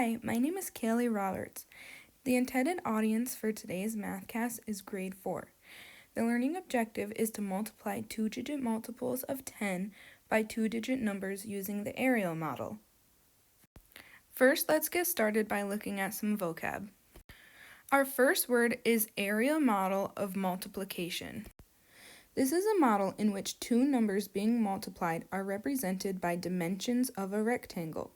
Hi, my name is Kaylee Roberts. The intended audience for today's Mathcast is grade 4. The learning objective is to multiply two-digit multiples of 10 by two-digit numbers using the aerial model. First, let's get started by looking at some vocab. Our first word is aerial model of multiplication. This is a model in which two numbers being multiplied are represented by dimensions of a rectangle,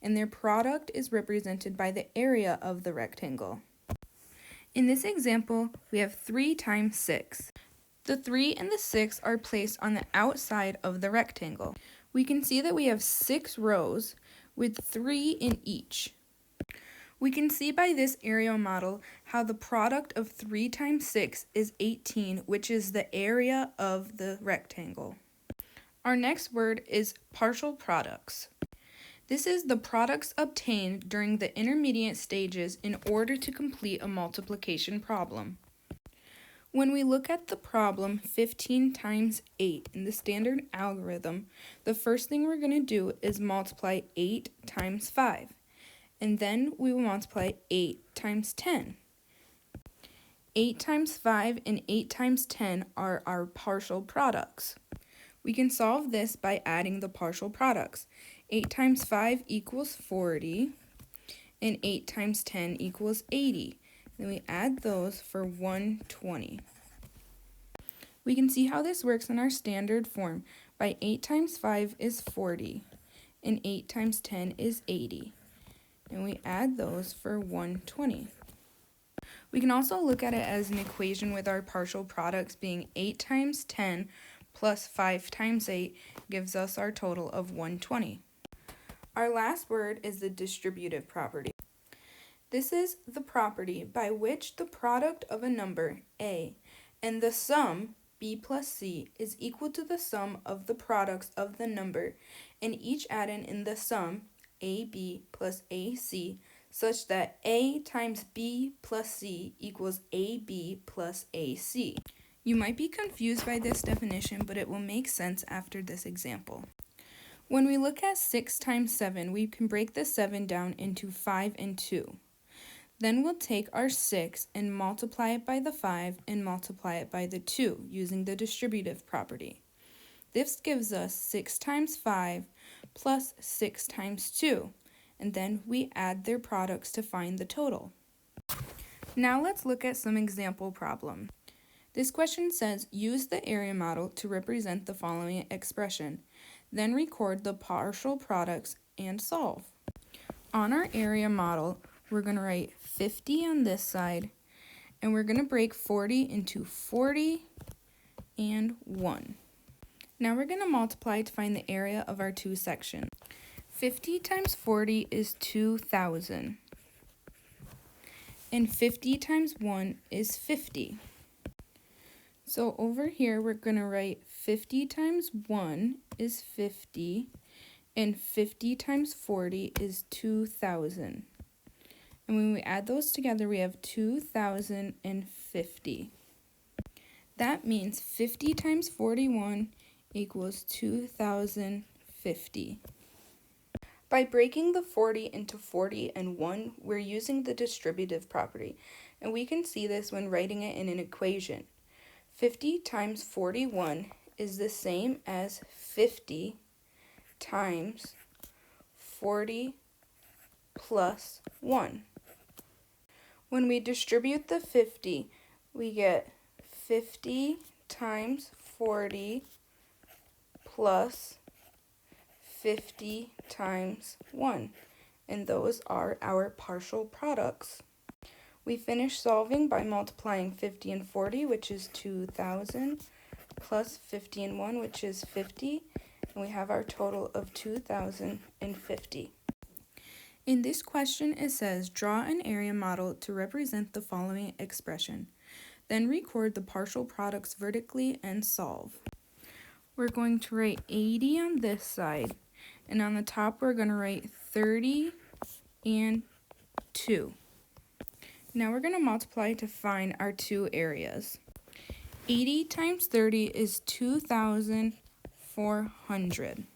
and their product is represented by the area of the rectangle. In this example, we have 3 times 6. The 3 and the 6 are placed on the outside of the rectangle. We can see that we have 6 rows with 3 in each. We can see by this aerial model how the product of 3 times 6 is 18, which is the area of the rectangle. Our next word is partial products. This is the products obtained during the intermediate stages in order to complete a multiplication problem. When we look at the problem 15 times 8 in the standard algorithm, the first thing we're going to do is multiply 8 times 5. And then we will multiply 8 times 10. 8 times 5 and 8 times 10 are our partial products. We can solve this by adding the partial products. 8 times 5 equals 40, and 8 times 10 equals 80. Then we add those for 120. We can see how this works in our standard form by 8 times 5 is 40, and 8 times 10 is 80. And we add those for 120. We can also look at it as an equation with our partial products being 8 times 10 plus 5 times 8 gives us our total of 120. Our last word is the distributive property. This is the property by which the product of a number, A, and the sum, B plus C, is equal to the sum of the products of the number and each added in the sum, AB plus AC, such that A times B plus C equals AB plus AC. You might be confused by this definition, but it will make sense after this example. When we look at 6 times 7, we can break the 7 down into 5 and 2. Then we'll take our 6 and multiply it by the 5 and multiply it by the 2 using the distributive property. This gives us 6 times 5 plus 6 times 2, and then we add their products to find the total. Now let's look at some example problems. This question says, use the area model to represent the following expression, then record the partial products and solve. On our area model, we're going to write 50 on this side, and we're going to break 40 into 40 and 1. Now we're going to multiply to find the area of our two sections. 50 times 40 is 2,000. And 50 times 1 is 50. So over here we're going to write 50 times 1 is 50. And 50 times 40 is 2,000. And when we add those together we have 2,050. That means 50 times 41 equals 2,050. By breaking the 40 into 40 and 1, we're using the distributive property, and we can see this when writing it in an equation. 50 times 41 is the same as 50 times 40 plus 1. When we distribute the 50, we get 50 times 40 plus 50 times 1, and those are our partial products. We finish solving by multiplying 50 and 40, which is 2,000, plus 50 and 1, which is 50, and we have our total of 2,050. In this question, it says, draw an area model to represent the following expression. Then record the partial products vertically and solve. We're going to write 80 on this side, and on the top we're going to write 30 and 2. Now we're going to multiply to find our two areas. 80 times 30 is 2,400.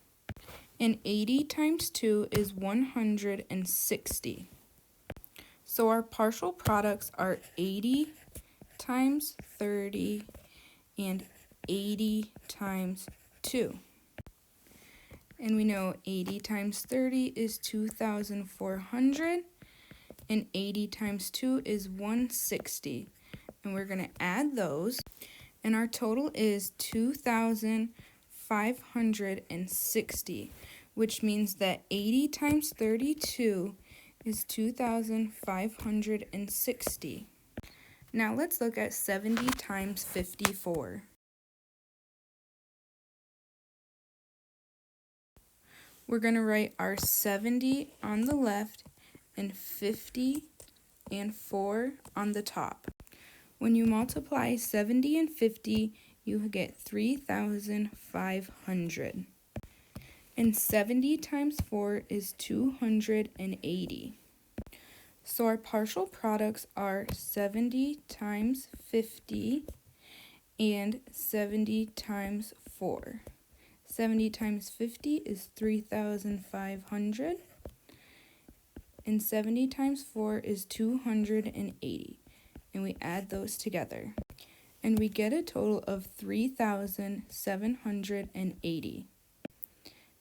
And 80 times 2 is 160. So our partial products are 80 times 30 and 80 times 2. And we know 80 times 30 is 2,400, and 80 times 2 is 160. And we're going to add those, and our total is 2,560, which means that 80 times 32 is 2,560. Now let's look at 70 times 54. We're going to write our 70 on the left and 50 and 4 on the top. When you multiply 70 and 50, you get 3,500. And 70 times 4 is 280. So our partial products are 70 times 50 and 70 times 4. 70 times 50 is 3,500, and 70 times 4 is 280, and we add those together, and we get a total of 3,780.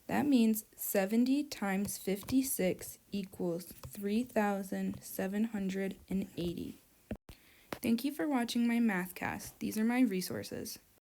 That means 70 times 56 equals 3,780. Thank you for watching my Mathcast. These are my resources.